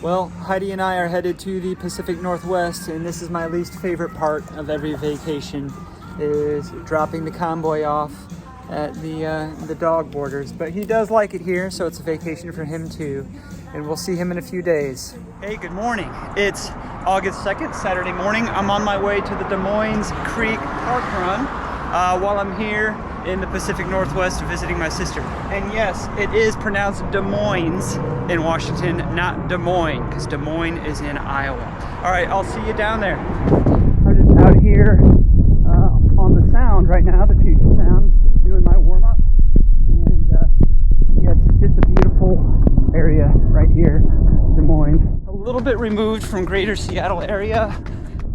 Well, Heidi and I are headed to the Pacific Northwest, and this is my least favorite part of every vacation, is dropping the convoy off at the dog borders. But he does like it here, so it's a vacation for him too, and we'll see him in a few days. Hey, good morning. It's August 2nd, Saturday morning. I'm on my way to the Des Moines Creek Parkrun while I'm here in the Pacific Northwest visiting my sister. And yes, it is pronounced Des Moines in Washington, not Des Moines, because Des Moines is in Iowa. All right, I'll see you down there. I'm just out here on the Sound right now, the Puget Sound, doing my warm-up. And yeah, it's just a beautiful area right here, Des Moines. A little bit removed from greater Seattle area.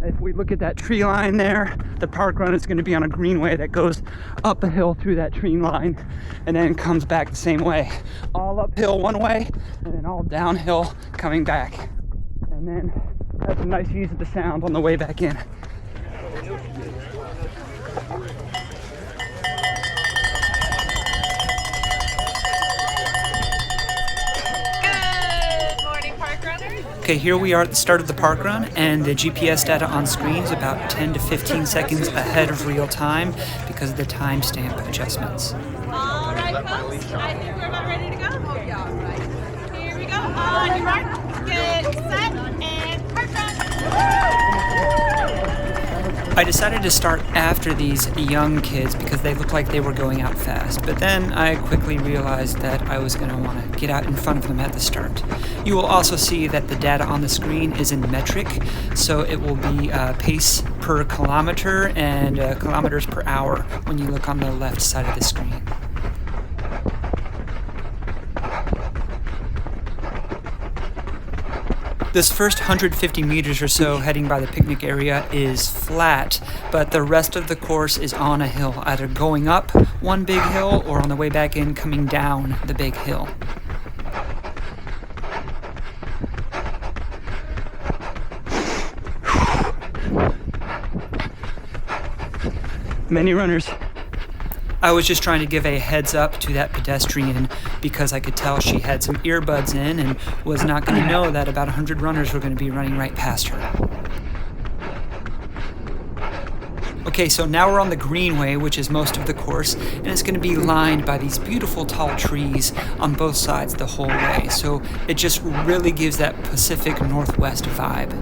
If we look at that tree line there, the park run is going to be on a greenway that goes up a hill through that tree line and then comes back the same way. All uphill one way and then all downhill coming back. And then have some nice views of the Sound on the way back in. Okay, here we are at the start of the park run, and the GPS data on screen is about 10 to 15 seconds ahead of real time because of the timestamp adjustments. All right, folks, I think we're about ready to go. Oh, yeah, right. Here we go. On your mark, get set, and park run. I decided to start after these young kids because they looked like they were going out fast, but then I quickly realized that I was going to want to get out in front of them at the start. You will also see that the data on the screen is in metric, so it will be pace per kilometer and kilometers per hour when you look on the left side of the screen. This first 150 meters or so heading by the picnic area is flat, but the rest of the course is on a hill, either going up one big hill or on the way back in coming down the big hill. Many runners. I was just trying to give a heads up to that pedestrian because I could tell she had some earbuds in and was not going to know that about 100 runners were going to be running right past her. Okay, so now we're on the greenway, which is most of the course, and it's going to be lined by these beautiful tall trees on both sides the whole way. So it just really gives that Pacific Northwest vibe.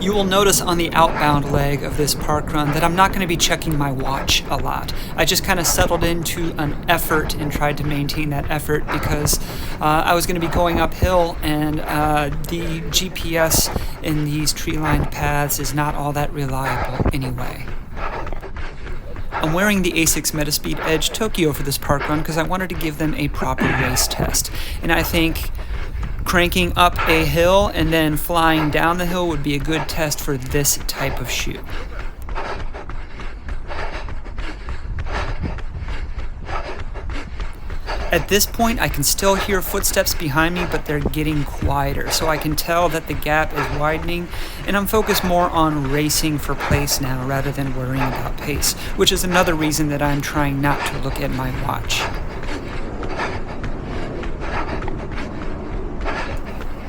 You will notice on the outbound leg of this park run that I'm not going to be checking my watch a lot. I just kind of settled into an effort and tried to maintain that effort because I was going to be going uphill, and the GPS in these tree-lined paths is not all that reliable anyway. I'm wearing the ASICS Metaspeed Edge Tokyo for this park run because I wanted to give them a proper race test. And I think cranking up a hill and then flying down the hill would be a good test for this type of shoe. At this point, I can still hear footsteps behind me, but they're getting quieter, so I can tell that the gap is widening, and I'm focused more on racing for place now rather than worrying about pace, which is another reason that I'm trying not to look at my watch.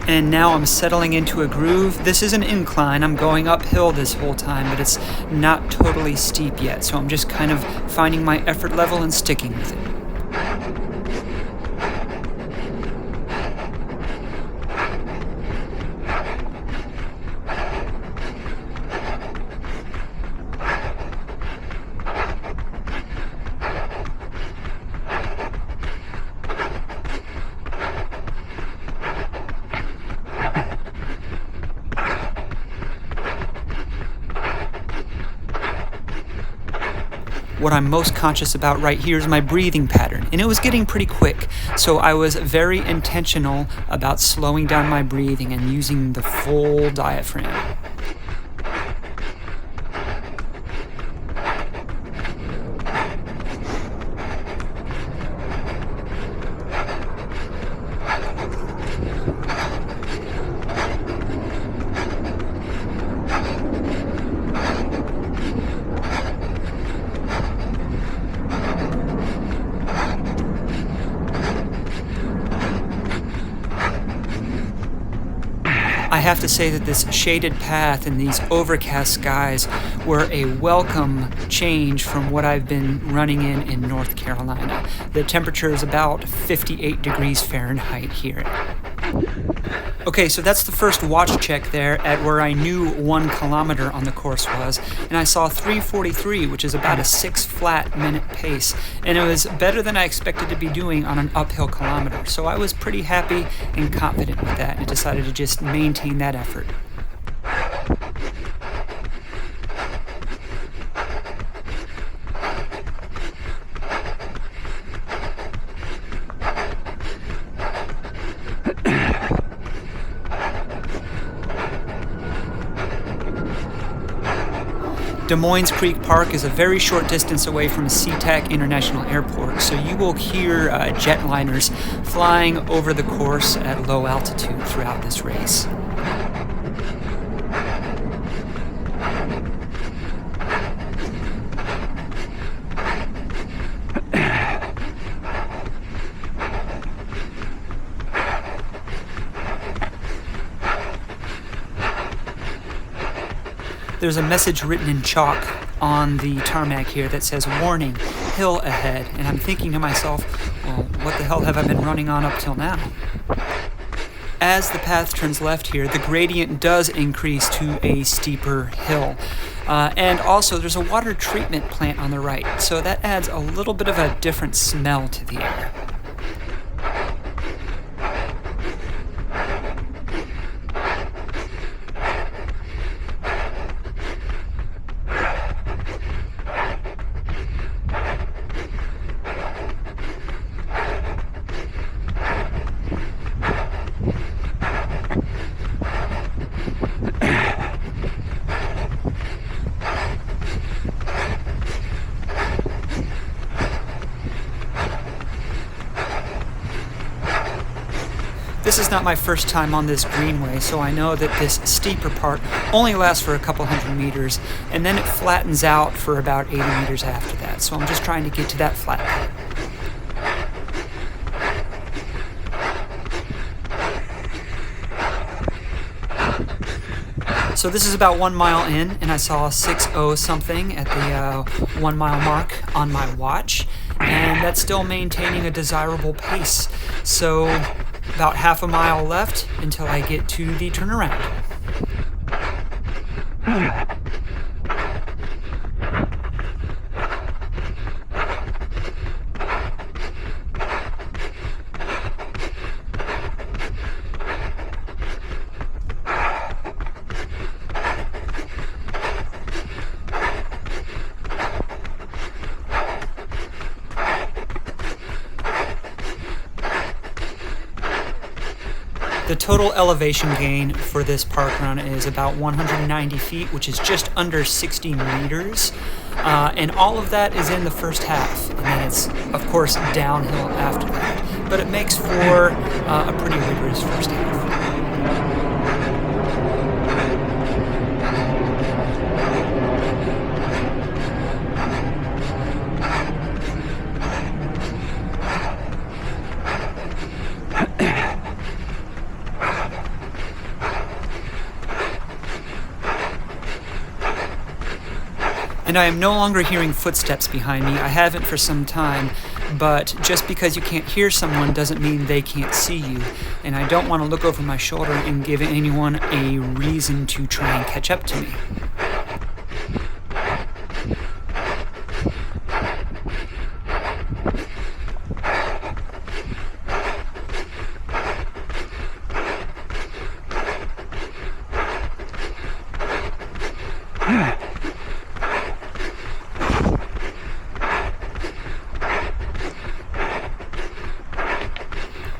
And now I'm settling into a groove. This is an incline. I'm going uphill this whole time, but it's not totally steep yet, so I'm just kind of finding my effort level and sticking with it. What I'm most conscious about right here is my breathing pattern, and it was getting pretty quick, so I was very intentional about slowing down my breathing and using the full diaphragm. have to say that this shaded path and these overcast skies were a welcome change from what I've been running in North Carolina. The temperature is about 58 degrees Fahrenheit here. Okay, so that's the first watch check there at where I knew 1 kilometer on the course was, and I saw 3:43, which is about a 6 flat minute pace, and it was better than I expected to be doing on an uphill kilometer, so I was pretty happy and confident with that, and decided to just maintain that effort. Des Moines Creek Park is a very short distance away from SeaTac International Airport, so you will hear jetliners flying over the course at low altitude throughout this race. There's a message written in chalk on the tarmac here that says, "Warning, hill ahead." And I'm thinking to myself, well, what the hell have I been running on up till now? As the path turns left here, the gradient does increase to a steeper hill. And also, there's a water treatment plant on the right, so that adds a little bit of a different smell to the air. This is not my first time on this greenway, so I know that this steeper part only lasts for a couple hundred meters, and then it flattens out for about 80 meters after that. So I'm just trying to get to that flat part. So this is about 1 mile in, and I saw 6:0 something at the 1 mile mark on my watch, and that's still maintaining a desirable pace. So about half a mile left until I get to the turnaround. The total elevation gain for this park run is about 190 feet, which is just under 60 meters. And all of that is in the first half. And then it's, of course, downhill after that. But it makes for a pretty rigorous first half. And I am no longer hearing footsteps behind me. I haven't for some time, but just because you can't hear someone doesn't mean they can't see you. And I don't want to look over my shoulder and give anyone a reason to try and catch up to me.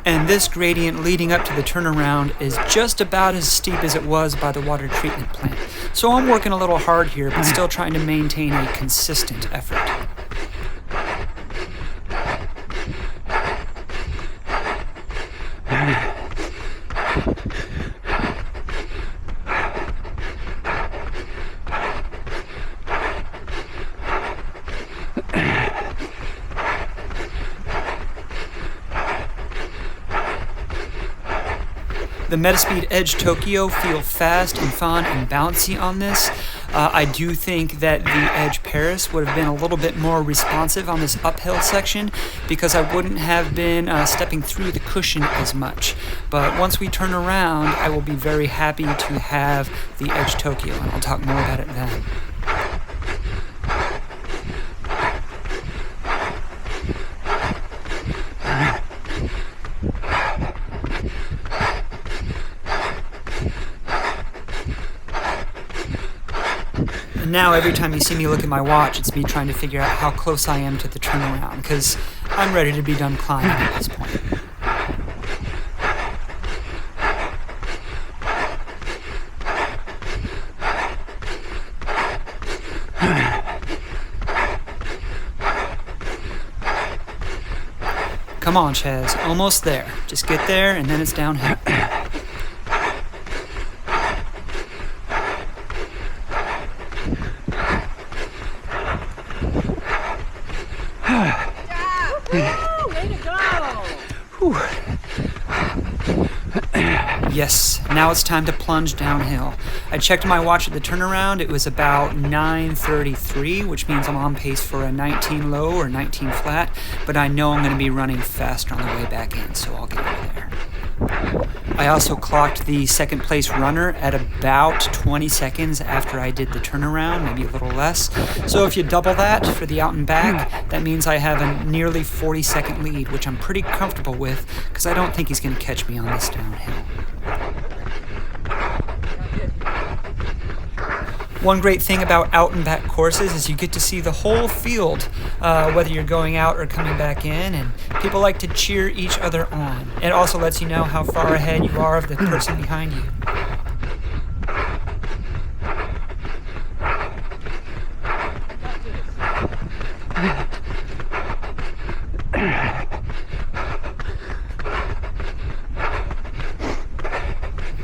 And this gradient leading up to the turnaround is just about as steep as it was by the water treatment plant. So I'm working a little hard here, but still trying to maintain a consistent effort. The Metaspeed Edge Tokyo feel fast and fun and bouncy on this. I do think that the Edge Paris would have been a little bit more responsive on this uphill section because I wouldn't have been stepping through the cushion as much. But once we turn around, I will be very happy to have the Edge Tokyo, and I'll talk more about it then. And now every time you see me look at my watch, it's me trying to figure out how close I am to the turnaround, because I'm ready to be done climbing at this point. Come on, Chaz, almost there. Just get there and then it's downhill. Way to go! Yes, now it's time to plunge downhill. I checked my watch at the turnaround. It was about 9:33, which means I'm on pace for a 19 low or 19 flat, but I know I'm going to be running faster on the way back in, so I'll get over there. I also clocked the second place runner at about 20 seconds after I did the turnaround, maybe a little less. So if you double that for the out and back, that means I have a nearly 40-second lead, which I'm pretty comfortable with because I don't think he's going to catch me on this downhill. One great thing about out and back courses is you get to see the whole field, whether you're going out or coming back in, and people like to cheer each other on. It also lets you know how far ahead you are of the person behind you.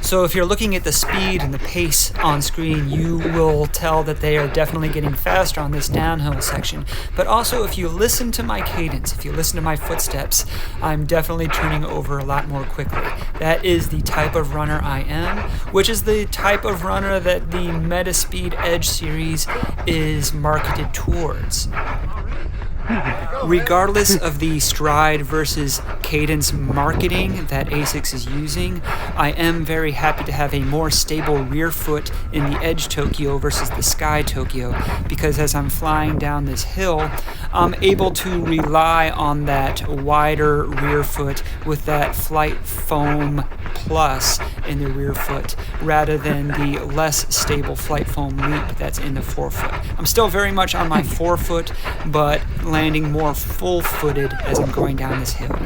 So if you're looking at the speed and the pace on screen, you will tell that they are definitely getting faster on this downhill section. But also if you listen to my cadence, if you listen to my footsteps, I'm definitely turning over a lot more quickly. That is the type of runner I am, which is the type of runner that the Metaspeed Edge series is marketed towards. Regardless of the stride versus cadence marketing that ASICS is using, I am very happy to have a more stable rear foot in the Edge Tokyo versus the Sky Tokyo, because as I'm flying down this hill, I'm able to rely on that wider rear foot with that Flight Foam Plus in the rear foot rather than the less stable Flight Foam Leap that's in the forefoot. I'm still very much on my forefoot, but landing more full-footed as I'm going down this hill.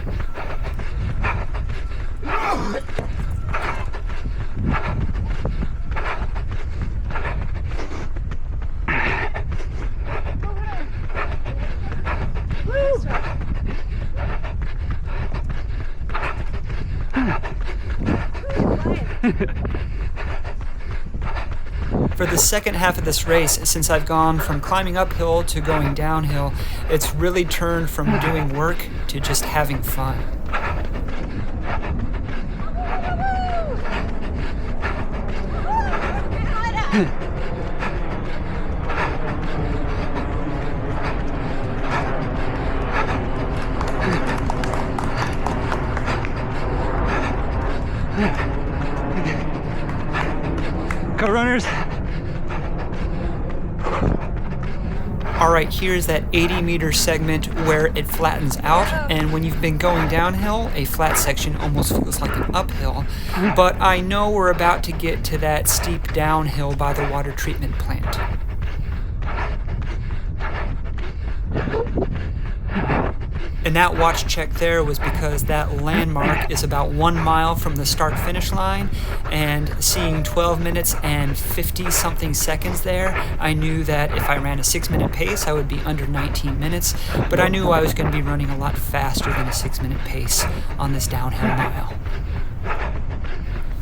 For the second half of this race, since I've gone from climbing uphill to going downhill, it's really turned from doing work to just having fun. Go runners! Alright, here's that 80-meter segment where it flattens out, and when you've been going downhill, a flat section almost feels like an uphill, but I know we're about to get to that steep downhill by the water treatment plant. And that watch check there was because that landmark is about 1 mile from the start-finish line, and seeing 12 minutes and 50-something seconds there, I knew that if I ran a 6-minute pace, I would be under 19 minutes, but I knew I was going to be running a lot faster than a 6-minute pace on this downhill mile.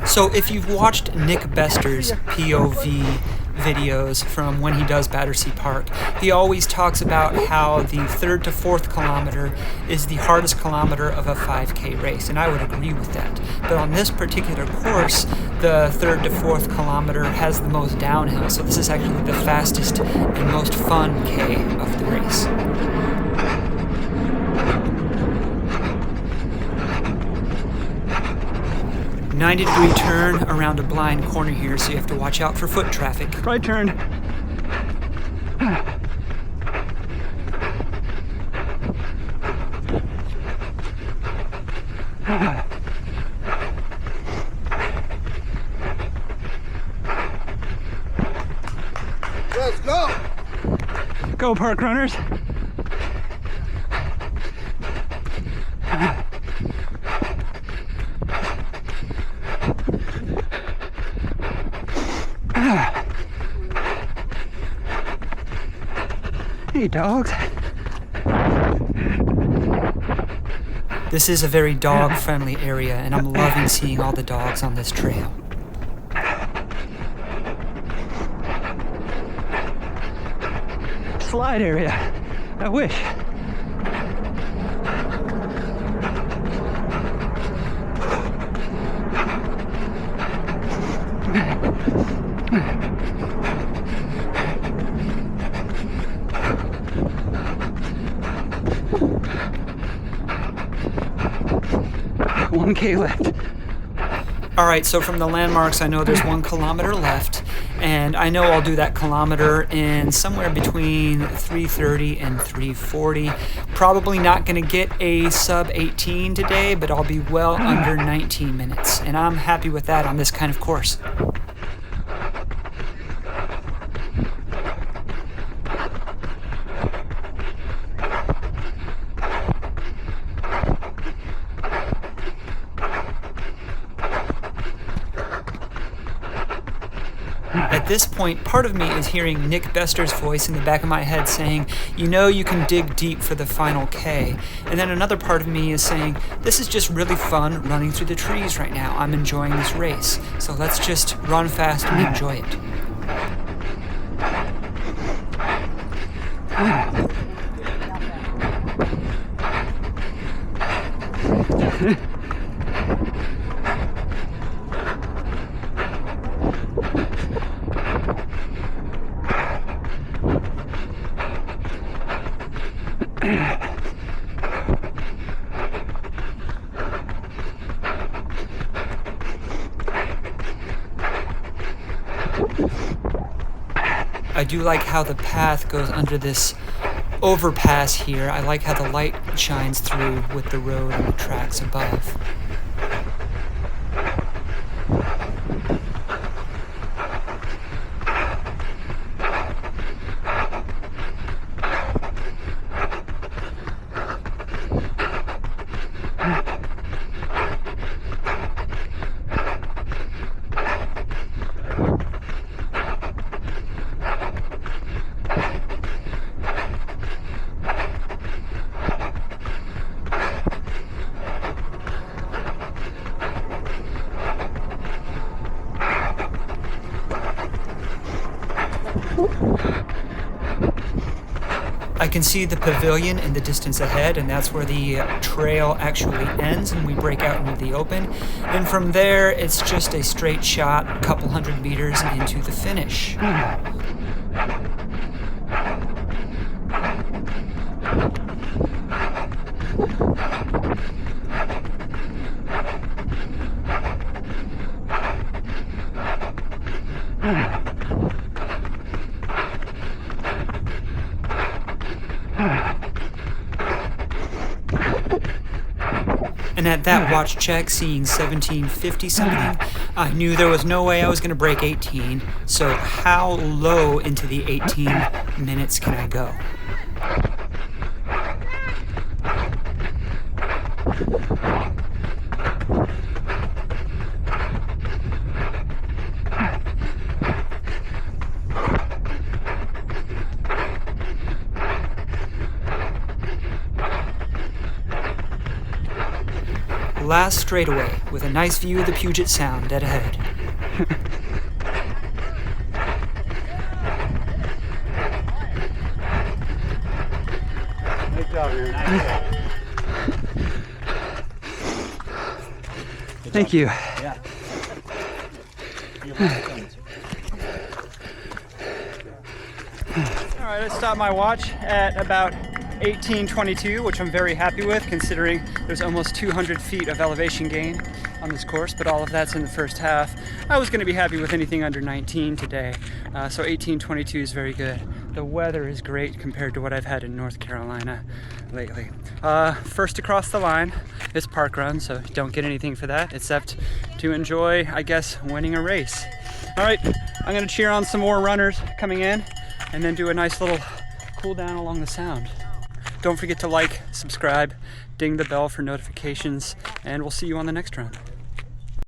So if you've watched Nick Bester's POV videos from when he does Battersea Park, he always talks about how the 3rd to 4th kilometer is the hardest kilometer of a 5K race, and I would agree with that. But on this particular course, the 3rd to 4th kilometer has the most downhill, so this is actually the fastest and most fun K of the race. 90-degree turn around a blind corner here, so you have to watch out for foot traffic. Right turn. Let's go! Go, park runners. Hey, dogs. This is a very dog-friendly area, and I'm loving seeing all the dogs on this trail. Slide area. I wish. One K left. All right, so from the landmarks, I know there's 1 kilometer left, and I know I'll do that kilometer in somewhere between 3:30 and 3:40. Probably not going to get a sub 18 today, but I'll be well under 19 minutes, and I'm happy with that on this kind of course. At this point, part of me is hearing Nick Bester's voice in the back of my head saying, you know you can dig deep for the final K. And then another part of me is saying, this is just really fun running through the trees right now. I'm enjoying this race. So let's just run fast and enjoy it. I do like how the path goes under this overpass here. I like how the light shines through with the road and the tracks above. I can see the pavilion in the distance ahead, and that's where the trail actually ends, and we break out into the open. And from there, it's just a straight shot, a couple hundred meters into the finish. And at that watch check, seeing 1750 something, I knew there was no way I was going to break 18. So how low into the 18 minutes can I go? Last straightaway with a nice view of the Puget Sound dead ahead. Thank you. Yeah. All right, I stopped my watch at about 18:22, which I'm very happy with considering there's almost 200 feet of elevation gain on this course, but all of that's in the first half. I was going to be happy with anything under 19 today, so 18:22 is very good. The weather is great compared to what I've had in North Carolina lately. First across the line is parkrun, so don't get anything for that except to enjoy, I guess, winning a race. All right, I'm going to cheer on some more runners coming in and then do a nice little cool down along the sound. Don't forget to like, subscribe, ding the bell for notifications, and we'll see you on the next run.